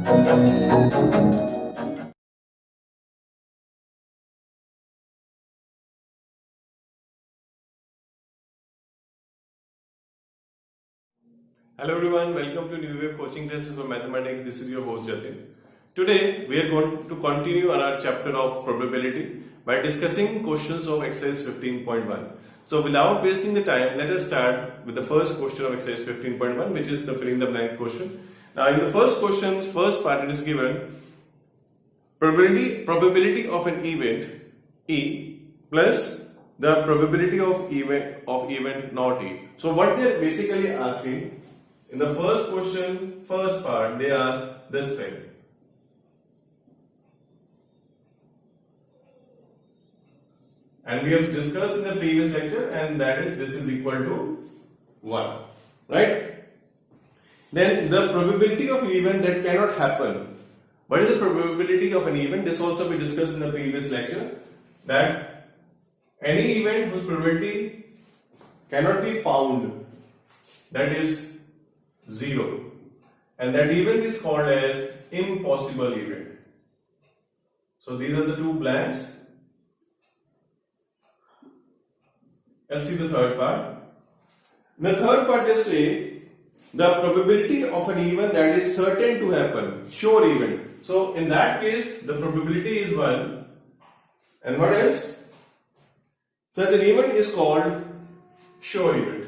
Hello everyone, welcome to New Wave Coaching Classes for Mathematics. This is your host Jatin. Today we are going to continue our chapter of probability by discussing questions of exercise 15.1. So without wasting the time, let us start with the first question of exercise 15.1, which is the fill in the blank question. Now in the first question, first part, it is given probability of an event E plus the probability of event not E. So what they are basically asking in the first question, first part, they ask this thing. And we have discussed in the previous lecture, and that is this is equal to 1, right? Then the probability of an event that cannot happen. What is the probability of an event? This also we discussed in the previous lecture, that any event whose probability cannot be found, that is 0, and that event is called as impossible event. So these are the two blanks. Let's see the third part. In the third part, they say the probability of an event that is certain to happen, sure event. So in that case, the probability is 1. And what else? Such an event is called sure event.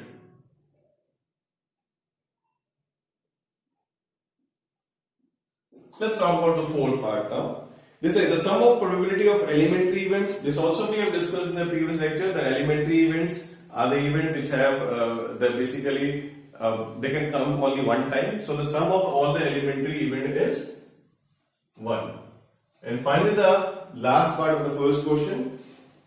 Let's talk about the fourth part now. This is the sum of probability of elementary events. This also we have discussed in the previous lecture. The elementary events are the events which have that basically they can come only one time. So the sum of all the elementary event is 1. And finally, the last part of the first question.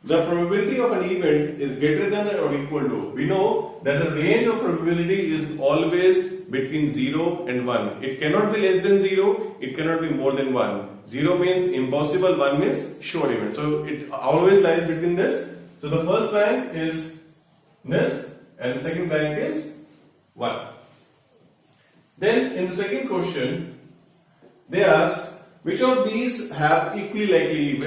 The probability of an event is greater than or equal to. We know that the range of probability is always between 0 and 1. It cannot be less than 0, it cannot be more than 1. 0 means impossible, 1 means sure event. So it always lies between this. So the first blank is this and the second blank is 1. Then in the second question, they ask which of these have equally likely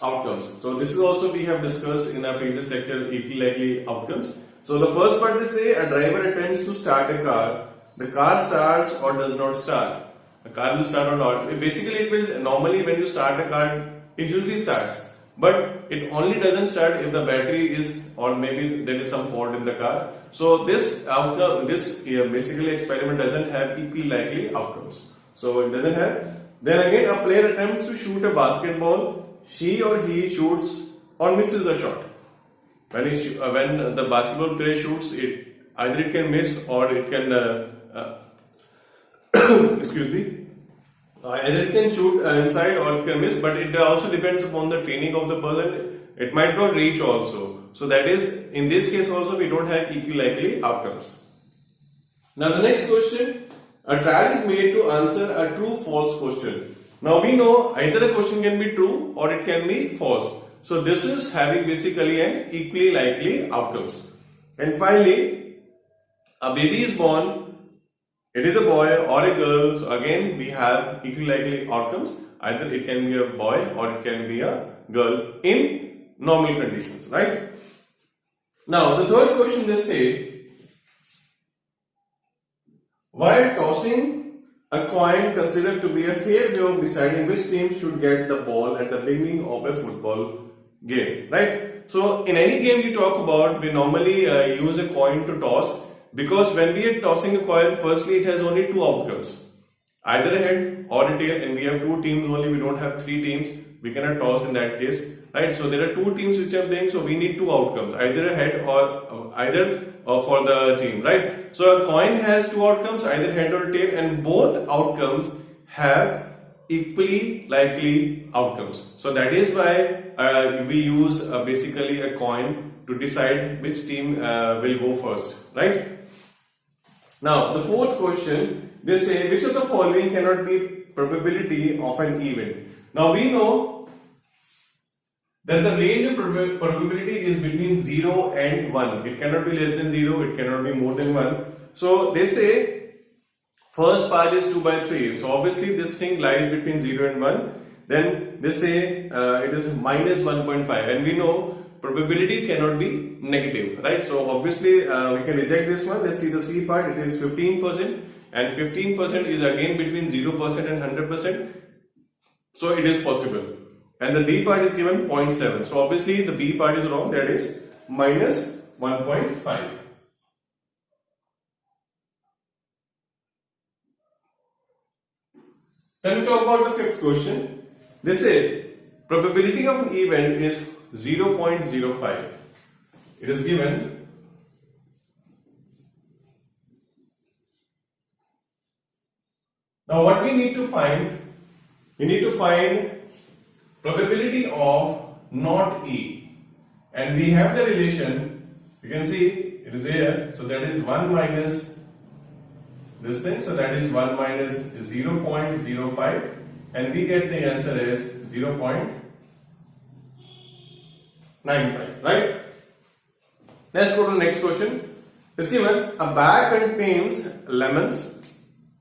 outcomes. So this is also we have discussed in our previous lecture, equally likely outcomes. So the first part, they say a driver attempts to start a car. The car starts or does not start. A car will start or not. Basically, it will normally when you start a car, it usually starts. But it only doesn't start if the battery is, or maybe there is some fault in the car. So this outcome, basically experiment doesn't have equally likely outcomes. So it doesn't have. Then again, a player attempts to shoot a basketball. She or he shoots or misses the shot. When the basketball player shoots, either it can miss or it can excuse me. Either it can shoot inside or it can miss, but it also depends upon the training of the person. It might not reach also. So that is, in this case also, we don't have equally likely outcomes. Now the next question, a trial is made to answer a true-false question. Now we know either the question can be true or it can be false. So this is having basically an equally likely outcomes. And finally, a baby is born. It is a boy or a girl. So again, we have equally likely outcomes. Either it can be a boy or it can be a girl in normal conditions, right? Now the third question, they say, while tossing a coin considered to be a fair way of deciding which team should get the ball at the beginning of a football game, right? So in any game we talk about, we normally use a coin to toss, because when we are tossing a coin, firstly it has only two outcomes, either a head or a tail, and we have two teams only, we don't have three teams, we cannot toss in that case, right? So there are two teams which are playing, so we need two outcomes, either a head or either for the team, right? So a coin has two outcomes, either head or tail, and both outcomes have equally likely outcomes. So that is why we use basically a coin to decide which team will go first, right? Now the fourth question, they say which of the following cannot be probability of an event. Now we know that the range of probability is between 0 and 1. It cannot be less than 0, it cannot be more than 1. So they say first part is 2 by 3. So obviously this thing lies between 0 and 1. Then they say it is minus 1.5, and we know probability cannot be negative, right? So obviously we can reject this one. Let's see the C part. It is 15%, and 15% is again between 0% and 100%. So it is possible. And the D part is given 0.7. So obviously the B part is wrong. That is minus 1.5. Then we talk about the fifth question. They say probability of an event is 0.05. It is given. Now what we need to find? We need to find probability of not E. And we have the relation. You can see it is here. So that is 1 minus this thing. So that is 1 minus 0.05. And we get the answer as 0.95, right? Let's go to the next question. It's given a bag contains lemon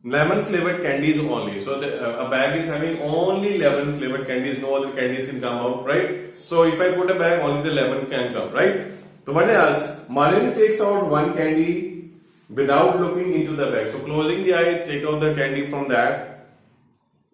flavored candies only. So a bag is having only lemon flavored candies, no other candies can come out, right? So if I put a bag, only the lemon can come, right? So what I ask, Malini takes out one candy without looking into the bag. So closing the eye, take out the candy from that.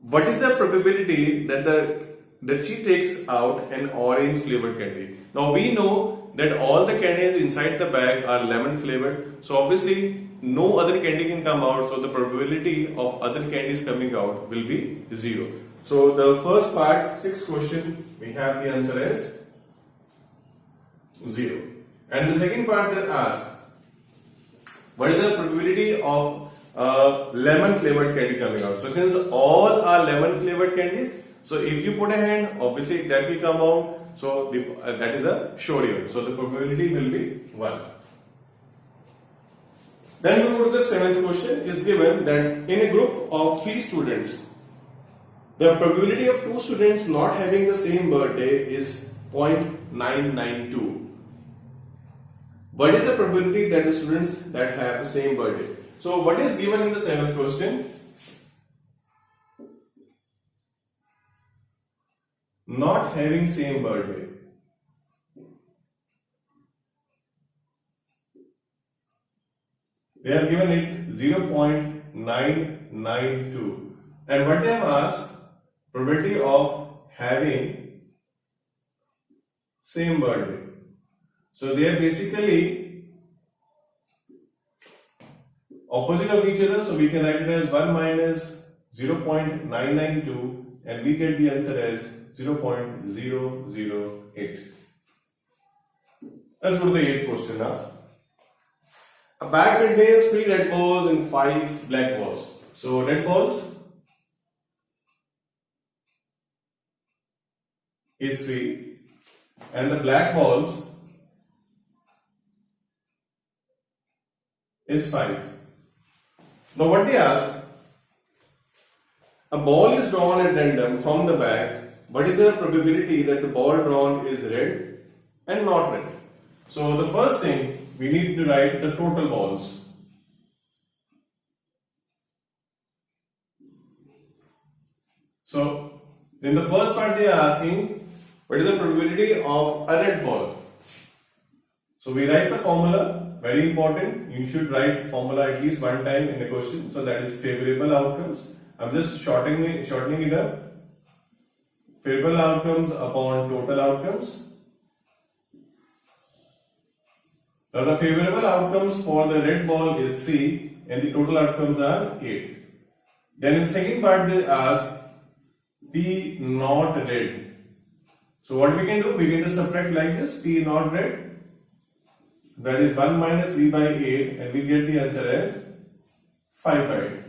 What is the probability that she takes out an orange flavored candy? Now we know that all the candies inside the bag are lemon flavored. So obviously no other candy can come out. So the probability of other candies coming out will be 0. So the first part, sixth question, we have the answer as 0. And the second part they ask, what is the probability of lemon flavored candy coming out? So since all are lemon flavored candies, so if you put a hand, obviously that will come out. So that is a sure event. So the probability will be 1. Then we go to the seventh question. Is given that in a group of 3 students, the probability of 2 students not having the same birthday is 0.992. What is the probability that the students that have the same birthday? So what is given in the seventh question? Not having same birthday. They have given it 0.992. And what they have asked, probability of having same birthday. So they are basically opposite of each other. So we can write it as 1 minus 0.992 and we get the answer as 0.008. Let's go to the 8th question now. A bag contains 3 red balls and 5 black balls. So red balls is 3 and the black balls is 5. Now what they ask, a ball is drawn at random from the bag. What is the probability that the ball drawn is red and not red? So the first thing, we need to write the total balls. So in the first part they are asking, what is the probability of a red ball? So we write the formula, very important. You should write formula at least one time in a question. So that is favorable outcomes. I'm just shortening it up. Favorable outcomes upon total outcomes. Now the favorable outcomes for the red ball is 3 and the total outcomes are 8. Then in the second part they ask P not red. So what we can do, we can just subtract like this, P not red. That is 1 minus 3 by 8 and we get the answer as 5 by 8.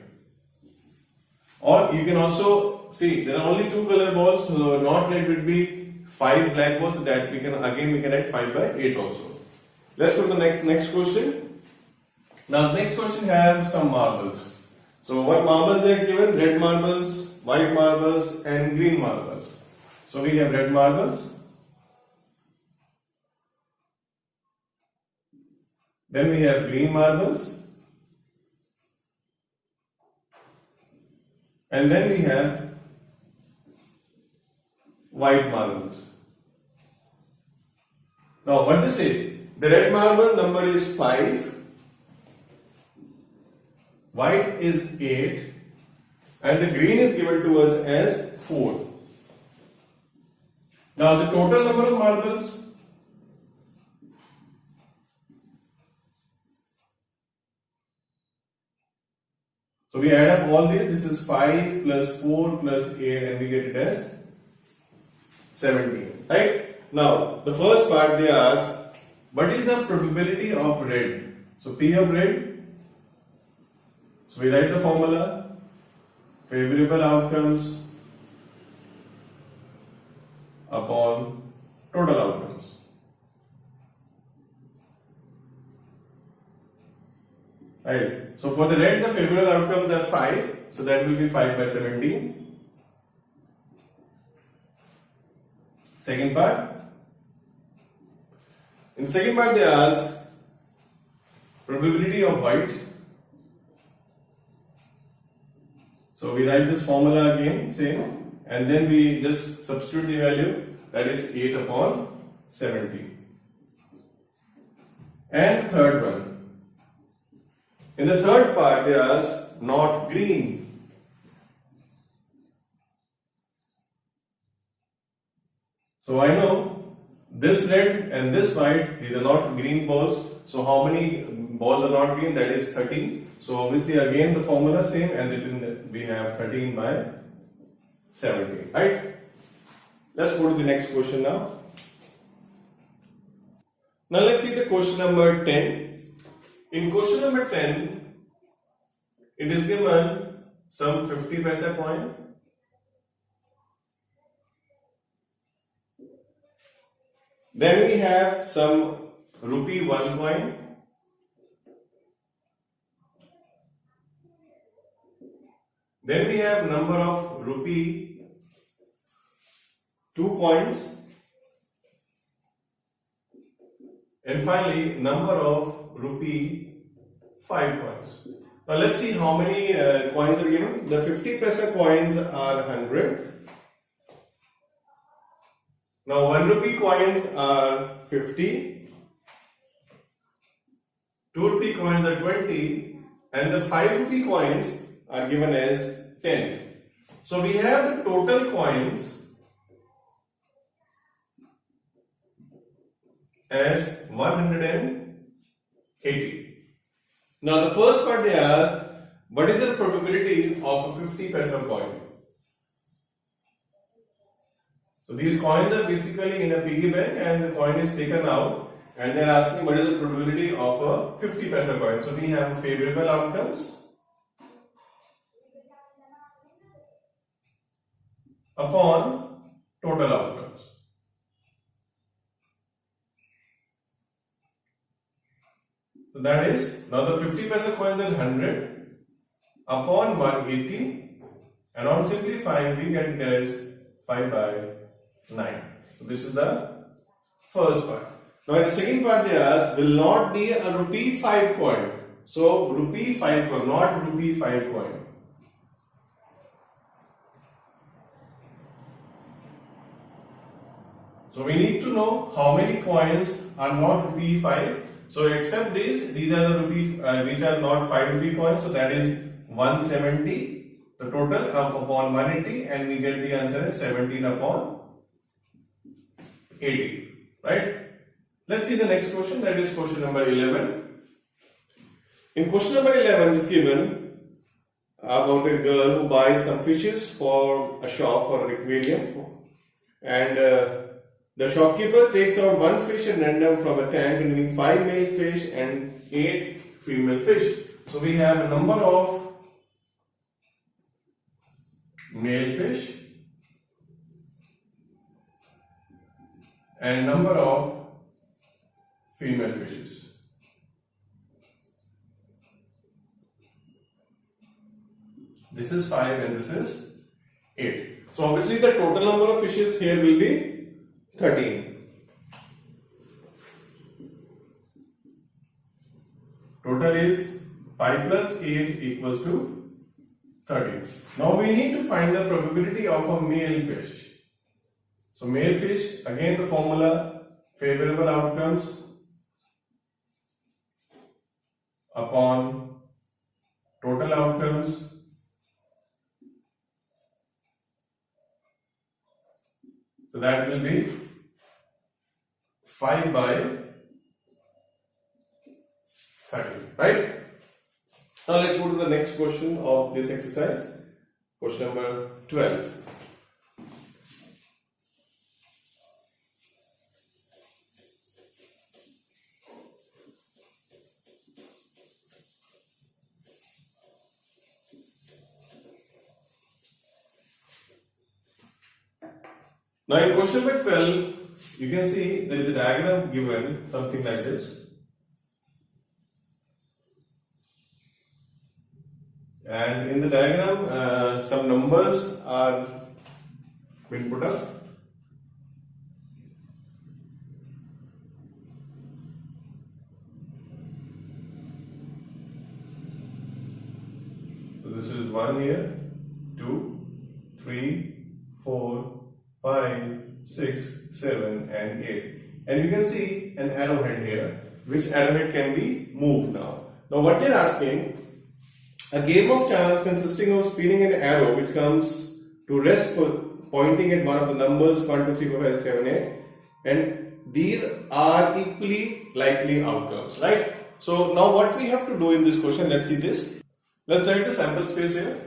Or you can also see there are only 2 color balls, so not red would be 5 black balls, so that we can write 5 by 8 also. Let's go to the next question. Now the next question have some marbles. So what marbles they are given? Red marbles, white marbles and green marbles. So we have red marbles. Then we have green marbles. and then we have white marbles. Now what they say? The red marble number is 5, white is 8, and the green is given to us as 4. Now the total number of marbles, so we add up all these. This is 5 plus 4 plus 8, and we get it as 17. Right? Now the first part they ask, what is the probability of red? So P of red. So we write the formula: favorable outcomes upon total outcomes. Right. So for the red, the favorable outcomes are 5. So that will be 5 by 17. Second part. In the second part, they ask probability of white. So we write this formula again, same, and then we just substitute the value, that is 8 upon 17. And the third one. In the third part, they ask not green. So I know this red and this white, these are not green balls. So how many balls are not green? That is 13. So obviously again the formula same, and then we have 13 by 17. Right? Let's go to the next question now. Now let's see the question number 10. In question number 10, it is given some 50 paisa coin. Then we have some rupee 1 coin. Then we have number of rupee 2 coins. And finally, number of rupee 5 coins. Now let's see how many coins are given. The 50 paisa coins are 100. Now 1 rupee coins are 50. 2 rupee coins are 20. And the 5 rupee coins are given as 10. So we have the total coins as 180. Now the first part they ask, what is the probability of a 50 paisa coin? So these coins are basically in a piggy bank, and the coin is taken out, and they are asking what is the probability of a 50 paisa coin. So we have favorable outcomes upon total outcomes. So that is, now the 50 paisa coins are 100 upon 180, and on simplifying we get it as 5 by 9. So this is the first part. Now in the second part they ask, will not be a rupee 5 coin. So rupee 5 coin, not rupee 5 coin. So we need to know how many coins are not rupee 5. So except these are the rupee, which are not 5 rupee coins. So that is 170, the total upon 180, and we get the answer as 17 upon 80. Right? Let's see the next question, that is question number 11. In question number 11 is given about a girl who buys some fishes for a shop for an aquarium, and the shopkeeper takes out 1 fish at random from a tank containing 5 male fish and 8 female fish. So we have a number of male fish and number of female fishes. This is 5 and this is 8. So obviously the total number of fishes here will be 13. Total is 5 plus 8 equals to 13. Now we need to find the probability of a male fish. So male fish, again the formula, favorable outcomes upon total outcomes so that will be 5 by 30, right? Now let's go to the next question of this exercise, question number 12. Now in question number 12, you can see there is a diagram given, something like this. And in the diagram, some numbers are been put up. So this is 1 here, 2, 3, 4, 5, 6, 7 and 8. And you can see an arrowhead here, which arrowhead can be moved now. Now what they are asking, a game of chance consisting of spinning an arrow which comes to rest pointing at one of the numbers 1, 2, 3, 4, 5, 7, 8, and these are equally likely outcomes, right? So now what we have to do in this question, let's see this. Let's write the sample space here.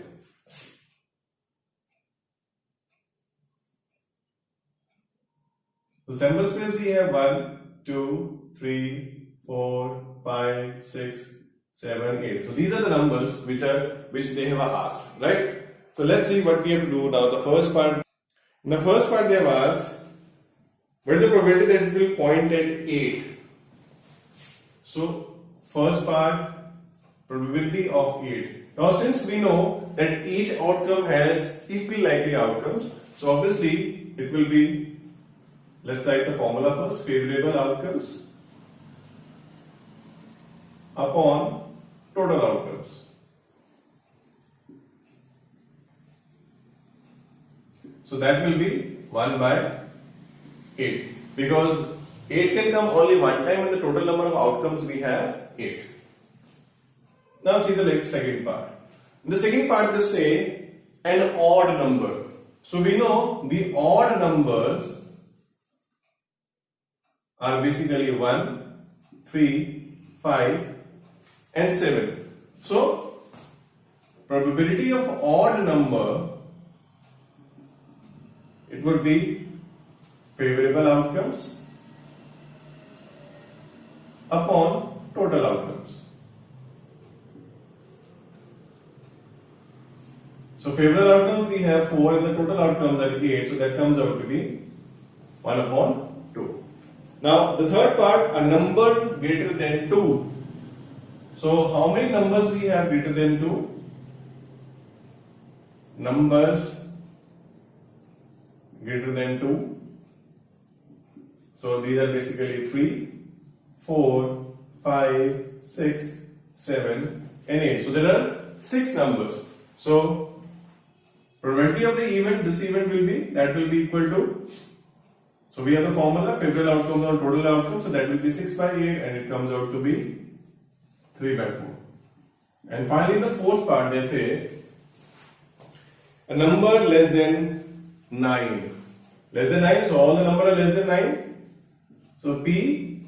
So sample space we have 1, 2, 3, 4, 5, 6, 7, 8. So these are the numbers which they have asked, right? So let's see what we have to do now. The first part, in the first part they have asked, what is the probability that it will point at 8? So first part, probability of 8. Now since we know that each outcome has equally likely outcomes, so obviously it will be, let's write the formula first, favorable outcomes upon total outcomes. So that will be 1 by 8, because 8 can come only one time and the total number of outcomes we have 8. Now see the next second part. In the second part they say an odd number. So we know the odd numbers are basically 1, 3, 5 and 7. So probability of odd number, it would be favorable outcomes upon total outcomes. So favorable outcomes we have 4 and the total outcomes are 8, so that comes out to be 1 upon 2. Now the third part, a number greater than 2. So how many numbers we have greater than 2? Numbers greater than 2. So these are basically 3, 4, 5, 6, 7 and 8. So there are 6 numbers. So probability of the event, this event will be, that will be equal to, so we have the formula, favorable outcomes on total outcomes, so that will be 6 by 8 and it comes out to be 3 by 4. And finally the fourth part, they say a number less than 9. Less than 9, so all the numbers are less than 9. So P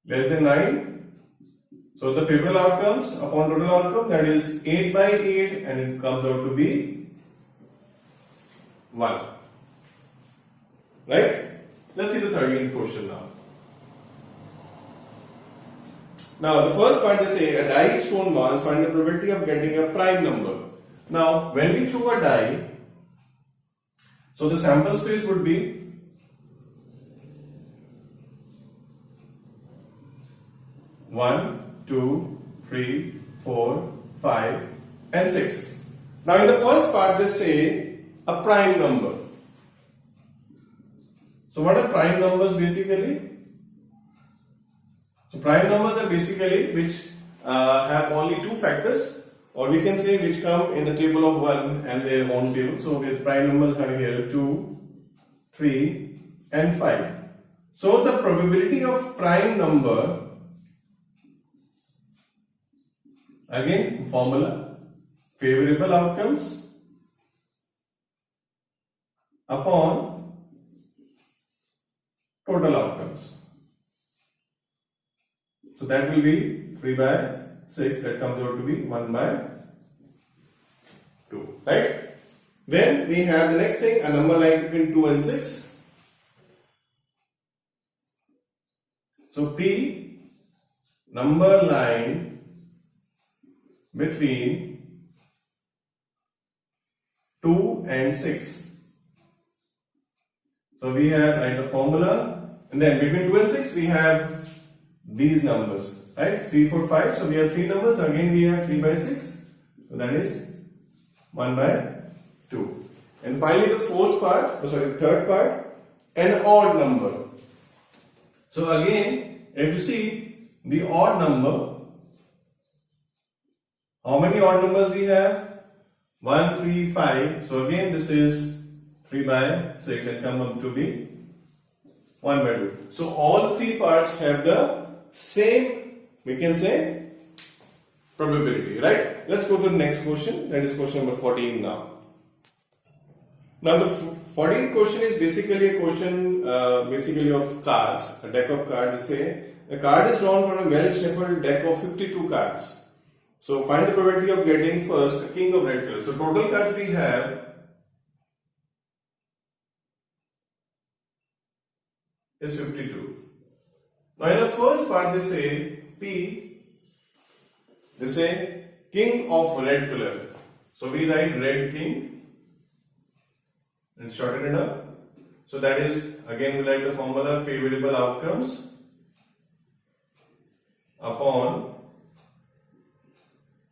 less than 9. So the favorable outcomes upon total outcome, that is 8 by 8 and it comes out to be 1. Right? Let's see the 13th question now. Now the first part they say a die is thrown once, find the probability of getting a prime number. Now when we throw a die, so the sample space would be 1, 2, 3, 4, 5 and 6. Now in the first part they say a prime number. So what are prime numbers basically? So prime numbers are basically which have only two factors. or we can say which come in the table of 1 and their own table. So the prime numbers are here 2, 3 and 5. So the probability of prime number, again formula, favorable outcomes upon total outcomes. So that will be 3 by 6, that comes out to be 1 by 2, right? Then we have the next thing, a number line between 2 and 6. So P, number line between 2 and 6. So we have the formula, and then between 2 and 6 we have these numbers, right? 3, 4, 5. So we have 3 numbers. Again we have 3 by 6. So that is 1 by 2. And finally the third part, an odd number. So again, if you see the odd number, how many odd numbers we have? 1, 3, 5. So again this is 3 by 6 and come up to be 1 by 2. So all 3 parts have the same, we can say, probability, right? Let's go to the next question, that is question number 14 now. Now the 14th question is basically a question of cards, a deck of cards. Say a card is drawn from a well shuffled deck of 52 cards. So find the probability of getting first a king of red color. So total cards we have is 52. Now in the first part they say P, they say king of red color. So we write red king and shorten it up. So that is, again we like the formula, favorable outcomes upon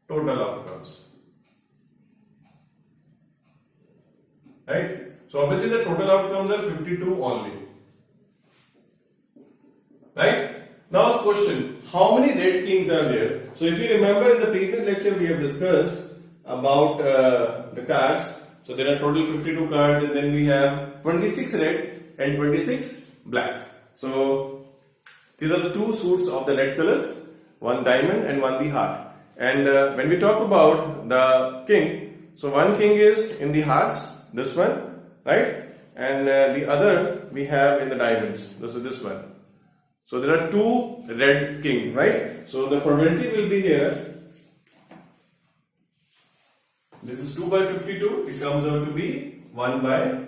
total outcomes, right? So obviously the total outcomes are 52 only, right? Now the question, how many red kings are there? So if you remember in the previous lecture we have discussed about the cards. So there are total 52 cards and then we have 26 red and 26 black. So these are the two suits of the red colors, one diamond and one the heart. And when we talk about the king, so one king is in the hearts, this one, right? And the other we have in the diamonds, so this one. So there are two red king, right? So the probability will be here. This is 2 by 52, it comes out to be 1 by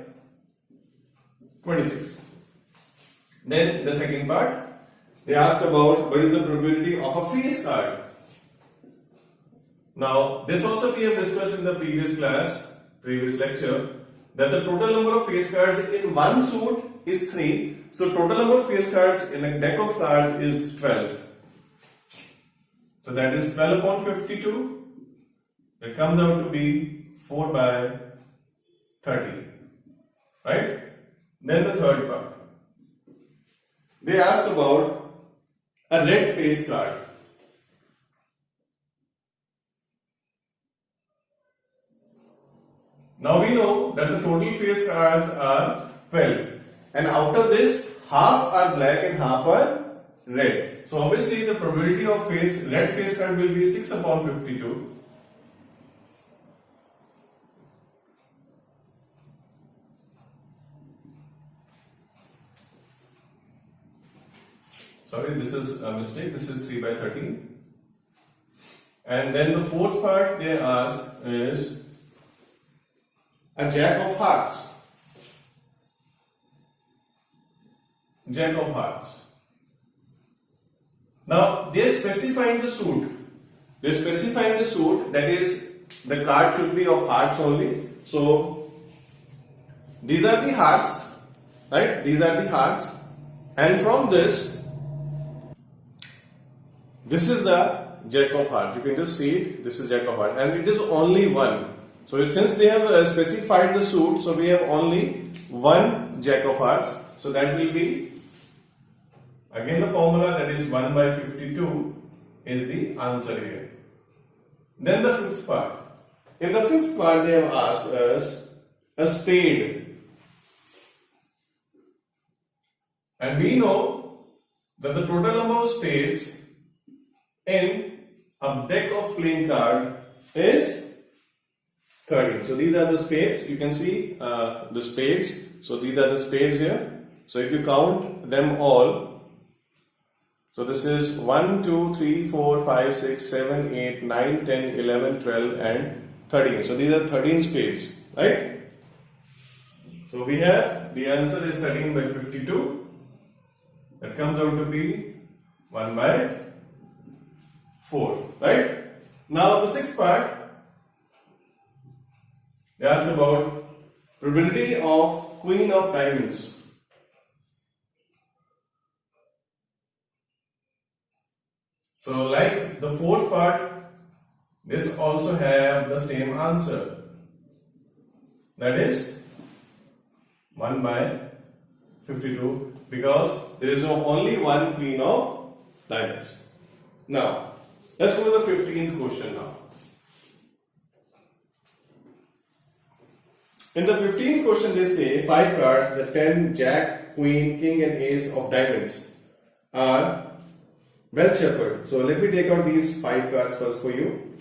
26. Then the second part, they ask about what is the probability of a face card. Now this also we have discussed in the previous lecture, that the total number of face cards in one suit is 3. So total number of face cards in a deck of cards is 12. So that is 12 upon 52. That comes out to be 4 by 30, right? Then the third part, they asked about a red face card. Now we know that the total face cards are 12, and out of this, half are black and half are red. So obviously the probability of red face card will be 6 upon 52. Sorry, this is a mistake. This is 3 by 13. And then the fourth part they ask is a jack of hearts. Jack of hearts. Now they are specifying the suit. They are specifying the suit, that is, the card should be of hearts only. So these are the hearts, right? These are the hearts, and from this is the jack of hearts. You can just see it. This is jack of hearts, and it is only one. So since they have specified the suit, so we have only one jack of hearts. So that will be, again the formula, that is 1 by 52 is the answer here. Then the fifth part. In the fifth part, they have asked us a spade. And we know that the total number of spades in a deck of playing card is 13. So these are the spades. You can see the spades. So these are the spades here. So if you count them all, so this is 1, 2, 3, 4, 5, 6, 7, 8, 9, 10, 11, 12 and 13. So these are 13 spades, right? So we have the answer is 13 by 52. That comes out to be 1 by 4, right? Now the sixth part, they asked about probability of Queen of Diamonds. So like the fourth part, this also have the same answer. That is 1 by 52 because there is only one Queen of Diamonds. Now, let's go to the 15th question now. In the 15th question, they say 5 cards, the 10, Jack, Queen, King and Ace of Diamonds are well shuffled. So let me take out these 5 cards first for you.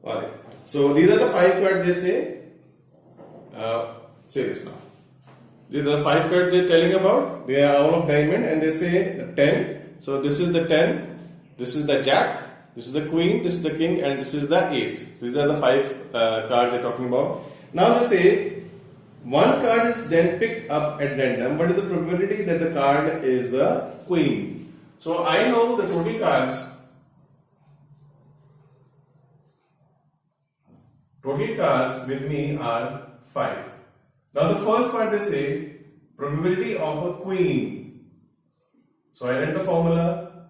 Alright. So these are the 5 cards they say. Say this now. These are the 5 cards they're telling about. They are all of diamond and they say the 10. So this is the 10. This is the Jack. This is the Queen. This is the King and this is the Ace. These are the 5 cards they're talking about. Now they say one card is then picked up at random. What is the probability that the card is the Queen? So I know the total cards. Total cards with me are 5. Now the first part they say probability of a Queen. So I read the formula,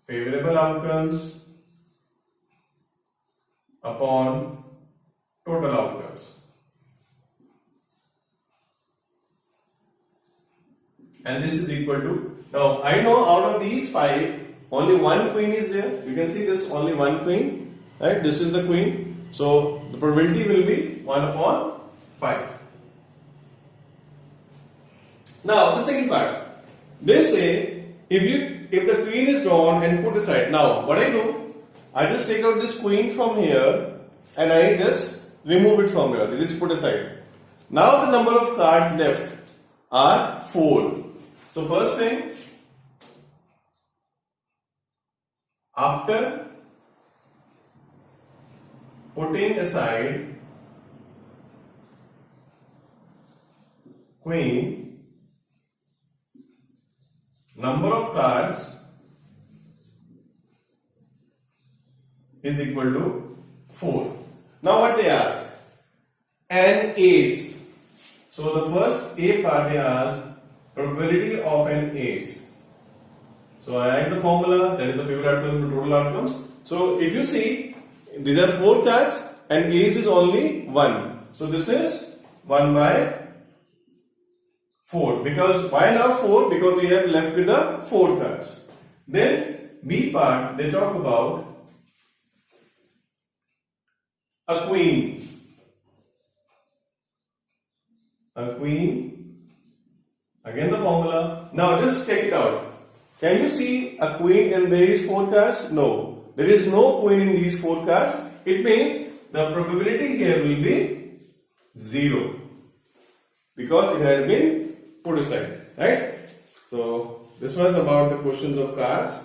favorable outcomes upon total outcomes. And this is equal to, now I know out of these 5, only one Queen is there. You can see this only one Queen, right? This is the Queen. So the probability will be 1 upon 5. Now the second part, they say if the Queen is drawn and put aside. Now what I do, I just take out this Queen from here and I just remove it from here. It is put aside. Now the number of cards left are 4. So first thing, after putting aside Queen, number of cards is equal to 4. Now what they ask? An ace. So the first A part they ask probability of an ace. So I add the formula, that is the favorable outcomes and total outcomes. So if you see, these are 4 cards and ace is only 1. So this is 1 by 4. Because why now 4? Because we have left with the 4 cards. Then B part, they talk about a Queen. A Queen. Again the formula. Now just check it out. Can you see a Queen in these 4 cards? No. There is no Queen in these 4 cards. It means the probability here will be 0. Because it has been put aside. Right? So this was about the questions of cards.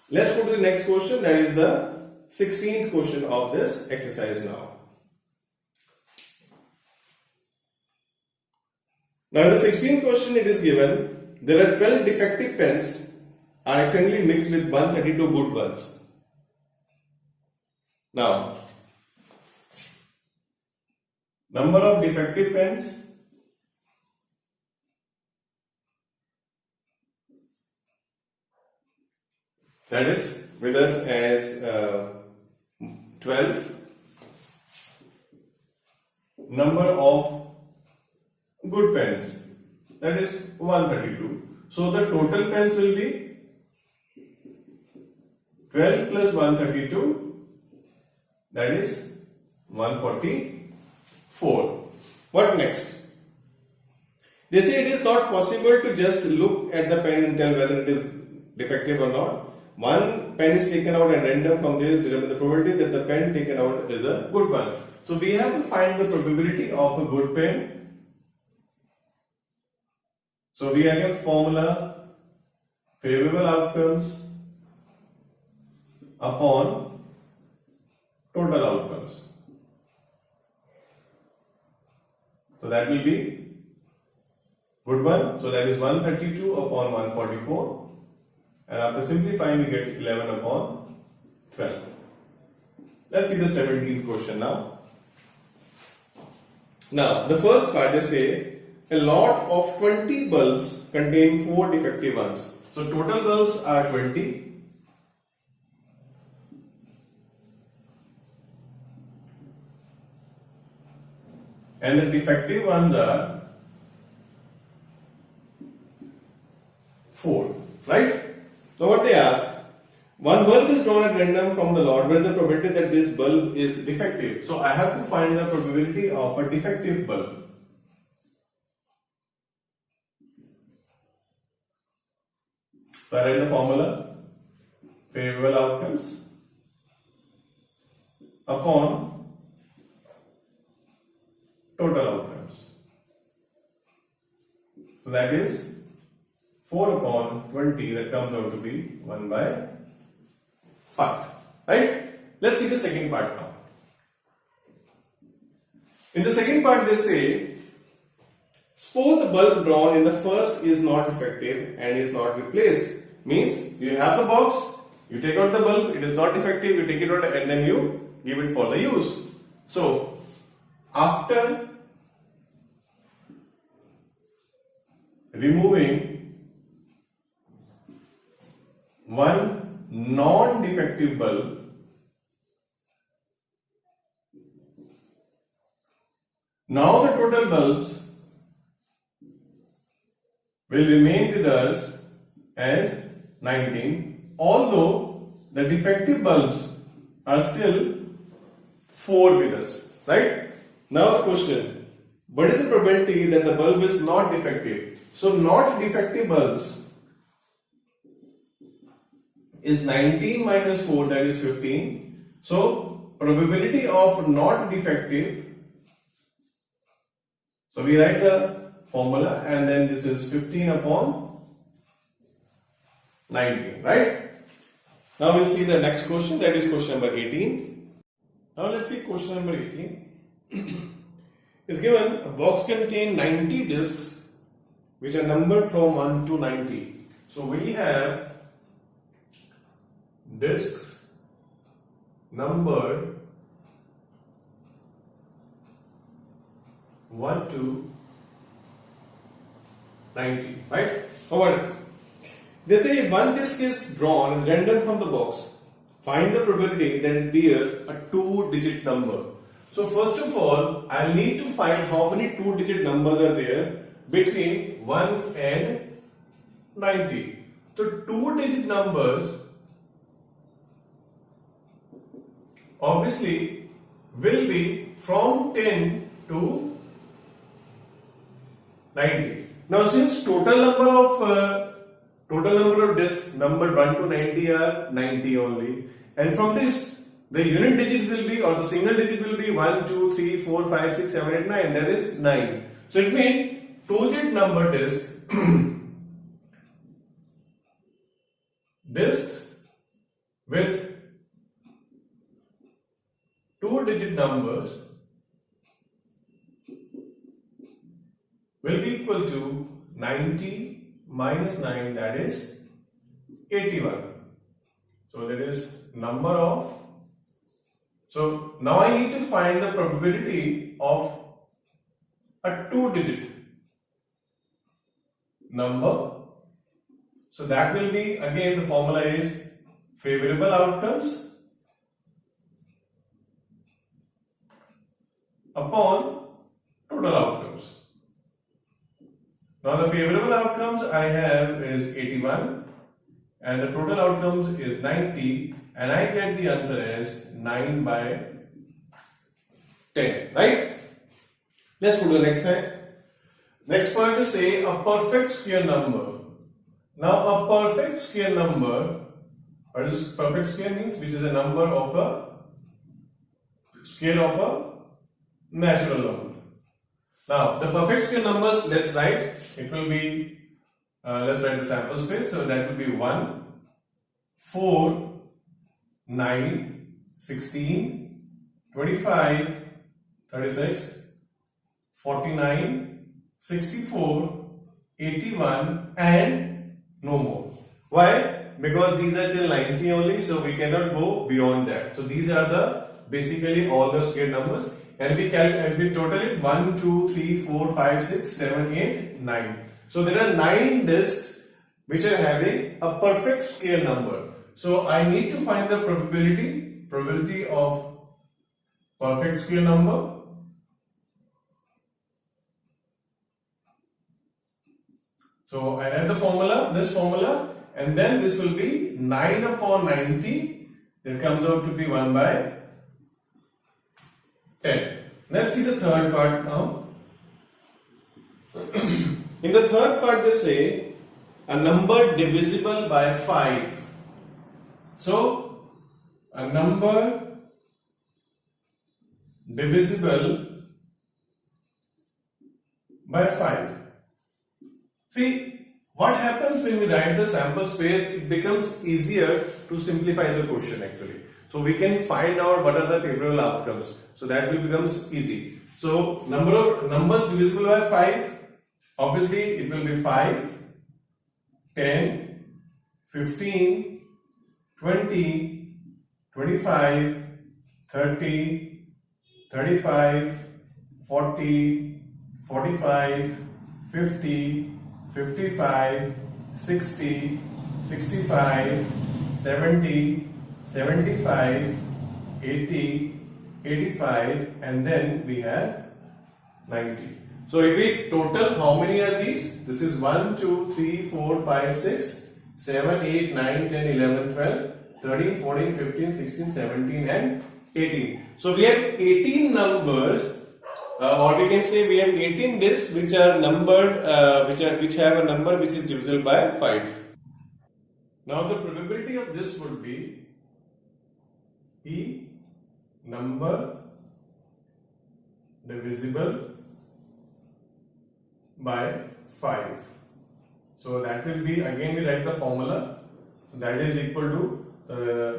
Let's go to the next question. That is the 16th question of this exercise now. Now in the 16th question it is given, there are 12 defective pens are accidentally mixed with 132 good ones. Now, number of defective pens, that is with us as 12. Number of good pens, that is 132. So the total pens will be 12 plus 132, that is 144. What next? They say it is not possible to just look at the pen and tell whether it is defective or not. One pen is taken out and random from this, determine the probability that the pen taken out is a good one. So we have to find the probability of a good pen. So we have a formula, favorable outcomes upon total outcomes. So that will be good one. So that is 132 upon 144. And after simplifying, we get 11 upon 12. Let's see the 17th question now. Now, the first part, they say a lot of 20 bulbs contain 4 defective ones. So total bulbs are 20. And the defective ones are 4, right? So what they ask, one bulb is drawn at random from the lot. What is the probability that this bulb is defective? So I have to find the probability of a defective bulb. So I write the formula, favorable outcomes upon total outcomes. So that is 4 upon 20, that comes out to be 1 by 5. Right? Let's see the second part now. In the second part, they say, suppose the bulb drawn in the first is not defective and is not replaced. Means you have the box, you take out the bulb, it is not defective, you take it out and then you give it for the use. So, after removing one non-defective bulb, now the total bulbs will remain with us as 19, although the defective bulbs are still 4 with us, right? Now the question, what is the probability that the bulb is not defective? So not defective bulbs is 19 minus 4, that is 15. So probability of not defective, so we write the formula and then this is 15 upon 19, right? Now we'll see the next question, that is question number 18. Now let's see question number 18. Is given a box contain 90 discs which are numbered from 1 to 90. So we have discs numbered 1 to 90, right? Over. They say if one disc is drawn random from the box, find the probability that it bears a 2-digit number. So first of all, I'll need to find how many 2-digit numbers are there between 1 and 90. So 2-digit numbers obviously will be from 10 to 90. Now since total number of discs numbered 1 to 90 are 90 only, and from this the unit digit will be, or the single digit will be 1, 2, 3, 4, 5, 6, 7, 8, 9. That is 9. So it means 2-digit number disc discs with 2-digit numbers will be equal to 90 minus 9, that is 81. So that is number of. So now I need to find the probability of a 2-digit number. So that will be, again the formula is favorable outcomes upon total outcomes. Now the favorable outcomes I have is 81 and the total outcomes is 90. and I get the answer as 9 by 10, right? Let's go to the next slide. Next point is say a perfect square number. Now a perfect square number, what is perfect square means? Which is a number of a square of a natural number. Now the perfect square numbers, let's write. It will be, let's write the sample space. So that will be 1, 4, 9, 16, 25, 36, 49, 64, 81 and no more. Why? Because these are till 90 only, so we cannot go beyond that. So these are the basically all the square numbers, and we total it 1, 2, 3, 4, 5, 6, 7, 8, 9. So there are 9 discs which are having a perfect square number. So I need to find the probability of perfect square number. So I add the formula, this formula, and then this will be 9 upon 90. That comes out to be 1 by 10. Let's see the third part now. In the third part, they say a number divisible by 5. So a number divisible by 5. See, what happens when we write the sample space, it becomes easier to simplify the question actually. So we can find out what are the favorable outcomes. So that will becomes easy. So number of numbers divisible by 5, obviously it will be 5, 10, 15, 20, 25, 30, 35, 40, 45, 50, 55, 60, 65, 70, 75, 80, 85, and then we have 90. So if we total, how many are these? This is 1, 2, 3, 4, 5, 6, 7, 8, 9, 10, 11, 12, 13, 14, 15, 16, 17 and 18. So we have 18 numbers, or we can say we have 18 discs which are numbered, which have a number which is divisible by 5. Now the probability of this would be E number divisible by 5. So that will be, again we write the formula. So that is equal to,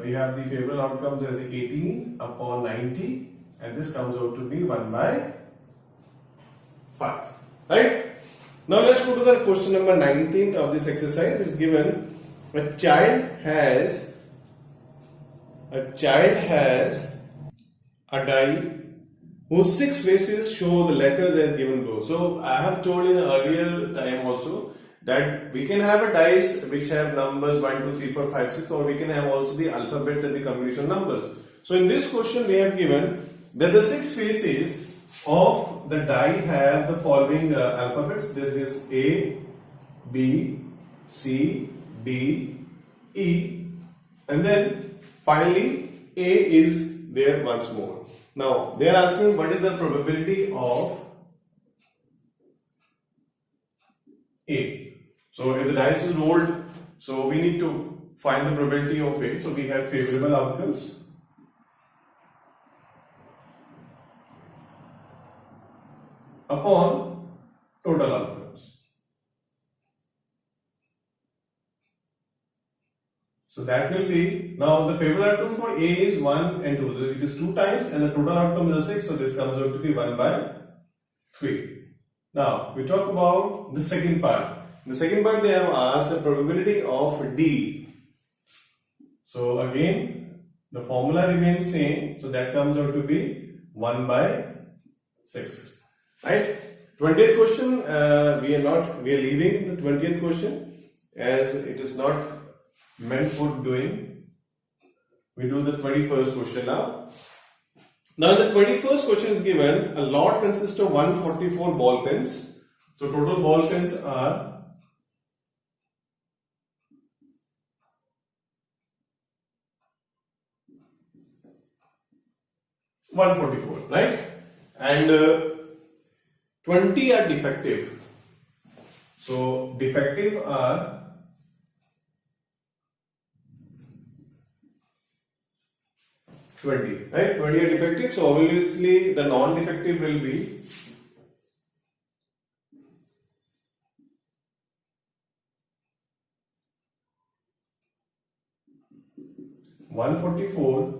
we have the favorable outcomes as 18 upon 90, and this comes out to be 1 by 5. Right? Now let's go to the question number 19 of this exercise. It's given a child has a die whose 6 faces show the letters as given below. So I have told in earlier time also that we can have a dice which have numbers 1, 2, 3, 4, 5, 6, or we can have also the alphabets and the combination numbers. So in this question they have given that the 6 faces of the die have the following alphabets. This is A, B, C, D, E, and then finally A is there once more. Now they are asking what is the probability of A. So if the dice is rolled, so we need to find the probability of A. So we have favorable outcomes upon total outcomes. So that will be, now the favorable outcome for A is 1 and 2. So it is 2 times and the total outcome is 6. So this comes out to be 1 by 3. Now we talk about the second part. In the second part they have asked the probability of D. So again the formula remains same. So that comes out to be 1 by 6. Right? 20th question, we are leaving the 20th question as it is not meant for doing. We do the 21st question now. Now the 21st question is given a lot consists of 144 ball pens. So total ball pens are 144, right? And 20 are defective. So defective are 20, right? 20 are defective. So obviously the non-defective will be 144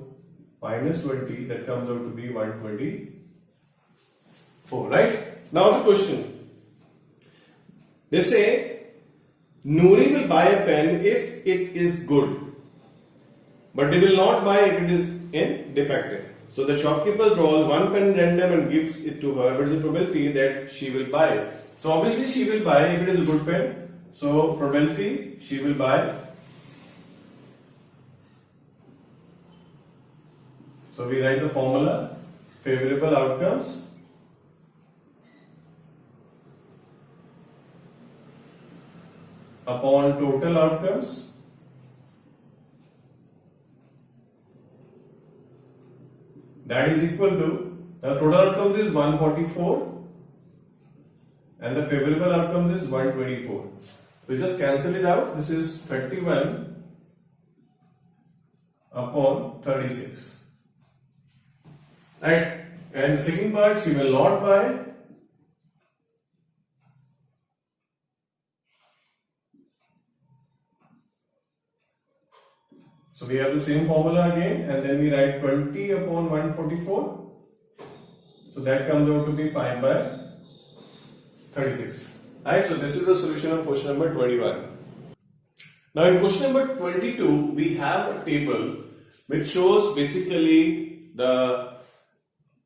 minus 20, that comes out to be 124, right? Now the question. They say Noori will buy a pen if it is good, but they will not buy if it is defective. So the shopkeeper draws one pen random and gives it to her. What is the probability that she will buy it? So obviously she will buy if it is a good pen. So probability she will buy. So we write the formula: favorable outcomes upon total outcomes that is equal to, now total outcomes is 144 and the favorable outcomes is 124. We just cancel it out. This is 31 upon 36, right? And the second part, she will not buy. So we have the same formula again, and then we write 20 upon 144. So that comes out to be 5 by 36. Right? So this is the solution of question number 21. Now in question number 22, we have a table which shows basically the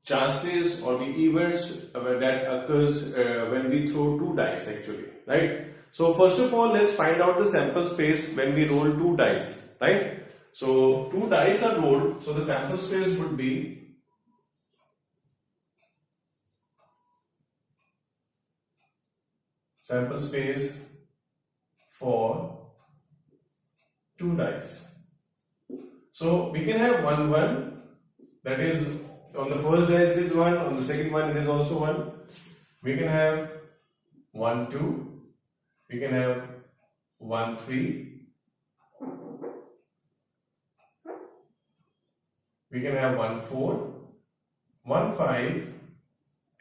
chances or the events that occurs when we throw two dice actually, right? So first of all, let's find out the sample space when we roll two dice, right? So two dice are rolled, so the sample space would be sample space for two dice. So we can have 1 1, that is on the first dice it is 1, on the second one it is also 1. We can have 1 2, we can have 1 3, we can have 1 4, 1 5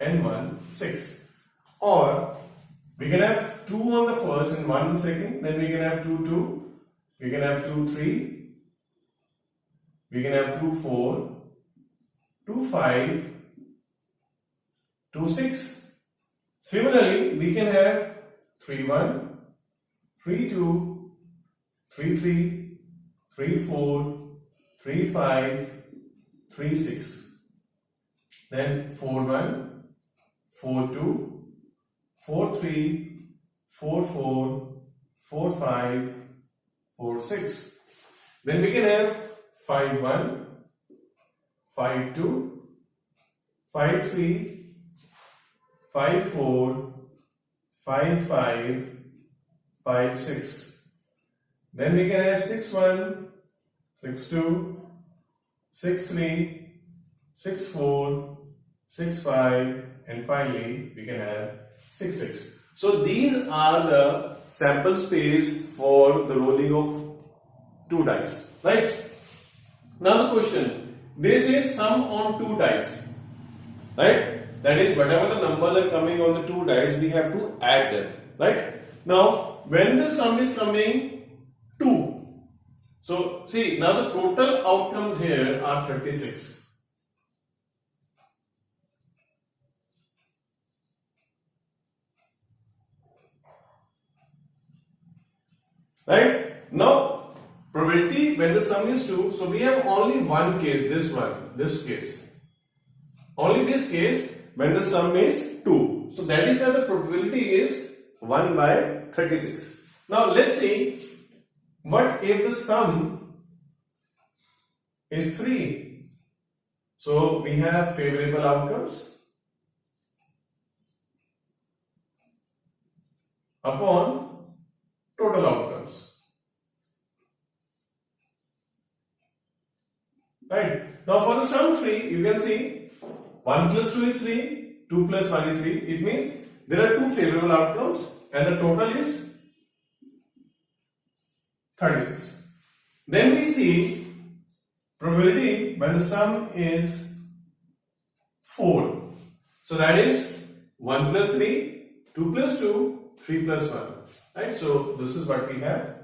and 1 6, or we can have 2 on the first and 1 on the second, then we can have 2 2, we can have 2 3, we can have 2 4, 2 5, 2 6. Similarly, we can have 3 1, 3 2, 3 3, 3 4, 3 5, 3 6. Then 4 1, 4 2, 4 3, 4 4, 4 5, 4 6. Then we can have 5 1, 5 2, 5 3, 5 4, 5 5, 5 6. Then we can have 6 1, 6 2, 6 3, 6 4, 6 5, and finally we can have 6 6. So these are the sample space for the rolling of two dice, right? Now the question, they say sum on two dice, right? That is, whatever the numbers are coming on the two dice, we have to add them, right? Now when the sum is coming 2, so see, now the total outcomes here are 36. Right? Now, probability when the sum is 2, so we have only one case, this case. Only this case when the sum is 2. So that is why the probability is 1 by 36. Now let's see, what if the sum is 3? So we have favorable outcomes upon total outcomes. Right? Now for the sum tree, you can see 1 plus 2 is 3, 2 plus 1 is 3. It means there are two favorable outcomes and the total is 36. Then we see probability when the sum is 4. So that is 1 plus 3, 2 plus 2, 3 plus 1. Right? So this is what we have.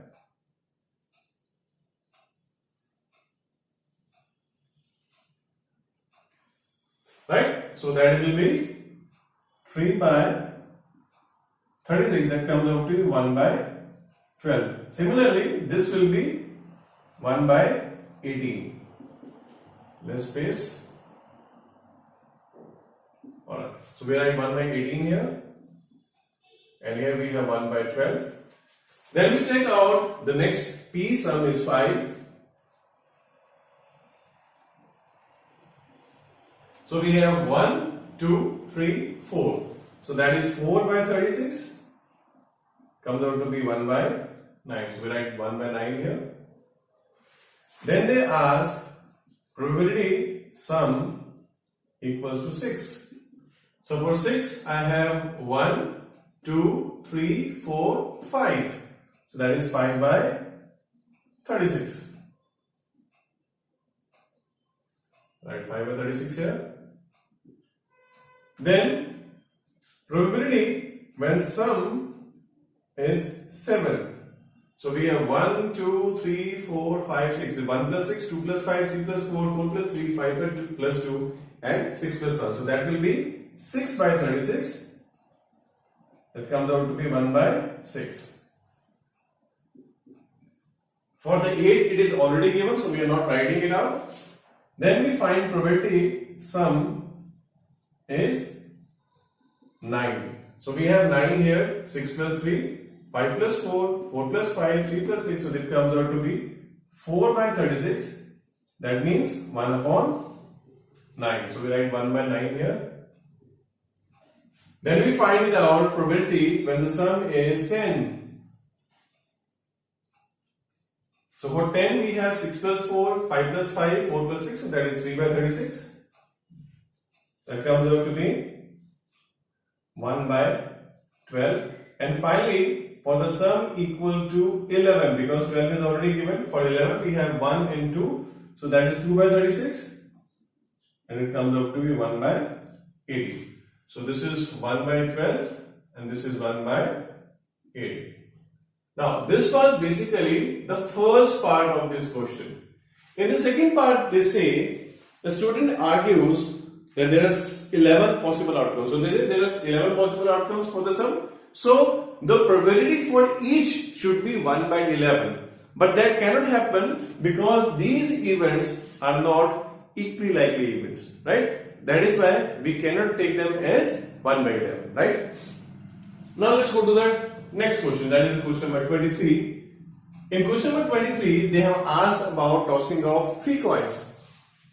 Right? So that will be 3 by 36, that comes out to 1 by 12. Similarly, this will be 1 by 18. Less space. Alright. So we write 1 by 18 here. And here we have 1 by 12. Then we take out the next P sum is 5. So we have 1, 2, 3, 4. So that is 4 by 36. Comes out to be 1 by 9. So we write 1 by 9 here. Then they ask probability sum equals to 6. So for 6 I have 1, 2, 3, 4, 5. So that is 5 by 36. Right, 5 by 36 here. Then probability when sum is 7. So we have 1, 2, 3, 4, 5, 6. The 1 plus 6, 2 plus 5, 3 plus 4, 4 plus 3, 5 plus 2 and 6 plus 1. So that will be 6 by 36. That comes out to be 1 by 6. For the 8 it is already given, so we are not writing it out. Then we find probability sum is 9. So we have 9 here, 6 plus 3, 5 plus 4, 4 plus 5, 3 plus 6. So this comes out to be 4 by 36. That means 1 upon 9. So we write 1 by 9 here. Then we find out probability when the sum is 10. So for 10 we have 6 plus 4, 5 plus 5, 4 plus 6. So that is 3 by 36. That comes out to be 1 by 12. And finally, for the sum equal to 11, because 12 is already given, for 11 we have 1 and 2. So that is 2 by 36. And it comes out to be 1 by 80. So this is 1 by 12 and this is 1 by 80. Now this was basically the first part of this question. In the second part they say the student argues that there are 11 possible outcomes. So there are 11 possible outcomes for the sum. So the probability for each should be 1 by 11. But that cannot happen because these events are not equally likely events, right? That is why we cannot take them as 1 by 11, right? Now let's go to the next question, that is question number 23. In question number 23, they have asked about tossing of 3 coins.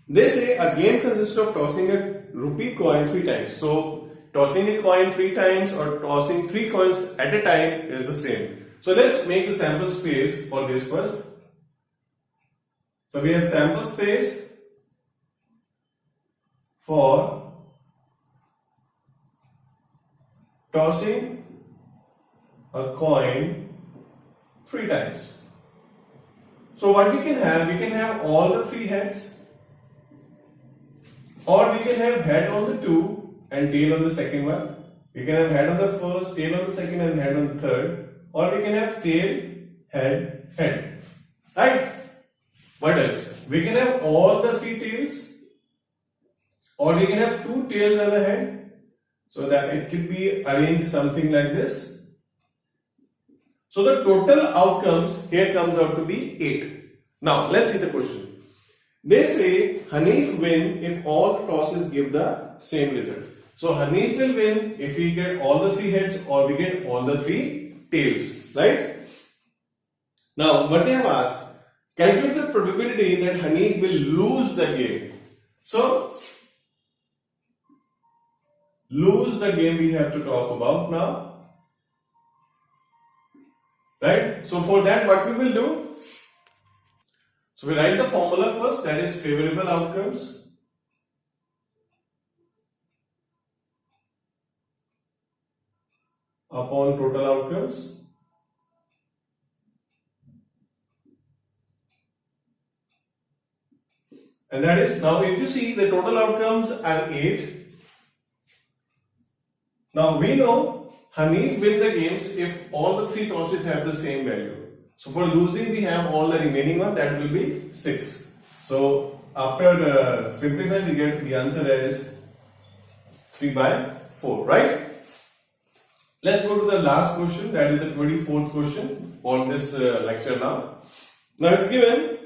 They say a game consists of tossing a rupee coin 3 times. So tossing a coin 3 times or tossing 3 coins at a time is the same. So let's make the sample space for this first. So we have sample space for tossing a coin 3 times. So what we can have all the 3 heads, or we can have head on the 2 and tail on the second one. We can have head on the first, tail on the second and head on the third, or we can have tail, head, head. Right? What else? We can have all the 3 tails, or we can have 2 tails and a head, so that it could be arranged something like this. So the total outcomes here comes out to be 8. Now let's see the question. They say Hanif win if all the tosses give the same result. So Hanif will win if we get all the 3 heads or we get all the 3 tails, right? Now what they have asked, calculate the probability that Hanif will lose the game. So lose the game we have to talk about now. Right? So for that what we will do? So we write the formula first, that is favorable outcomes upon total outcomes. And that is, now if you see the total outcomes are 8. Now we know Hanif win the games if all the 3 tosses have the same value. So for losing we have all the remaining one, that will be 6. So after simplifying we get the answer as 3/4, right? Let's go to the last question, that is the 24th question on this lecture now. Now it's given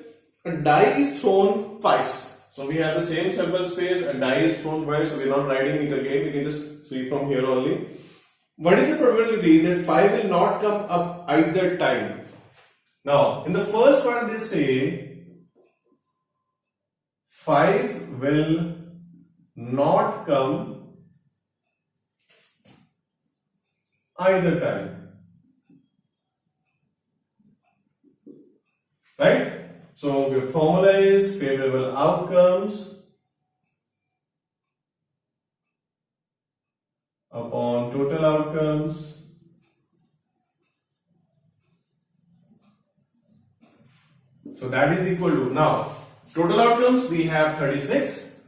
a die is thrown twice. So we have the same sample space, a die is thrown twice, so we're not writing it again, we can just see from here only. What is the probability that 5 will not come up either time? Now, in the first one they say 5 will not come either time. Right? So the formula is favorable outcomes upon total outcomes so that is equal to, now total outcomes we have 36.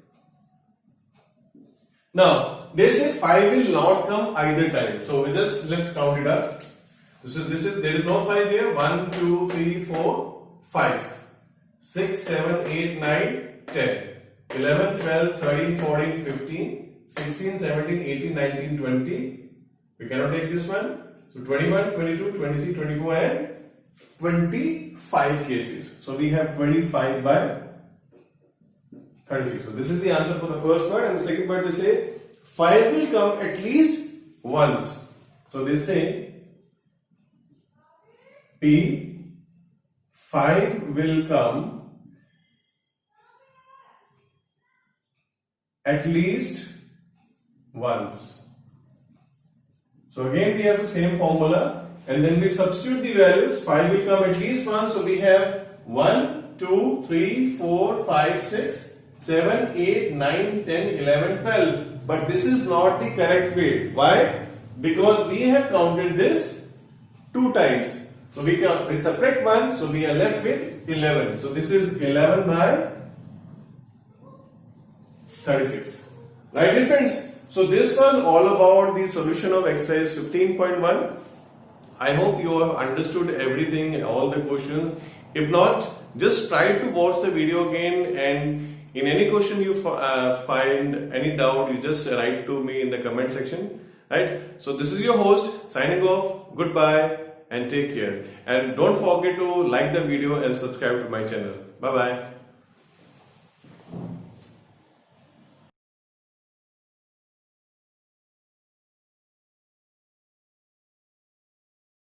Now they say 5 will not come either time, so we just let's count it up. This is there is no 5 here. 1 2 3 4 5 6 7 8 9 10 11 12 13 14 15 16 17 18 19 20. We cannot take this one, so 21 22 23 24 and 25 cases. So we have 25/36. So this is the answer for the first part. And the second part they say 5 will come at least once. So they say P5 will come at least once. So again we have the same formula, and then we substitute the values. 5 will come at least once, so we have 1 2 3 4 5 6 7 8 9 10 11 12. But this is not the correct way. Why? Because we have counted this 2 times. So we subtract 1, so we are left with 11. So this is 11/36. Right, dear friends? So this was all about the solution of exercise 15.1. I hope you have understood everything, all the questions. If not, just try to watch the video again, and in any question you find any doubt, you just write to me in the comment section. Right? So this is your host signing off. Goodbye and take care. And don't forget to like the video and subscribe to my channel. Bye bye.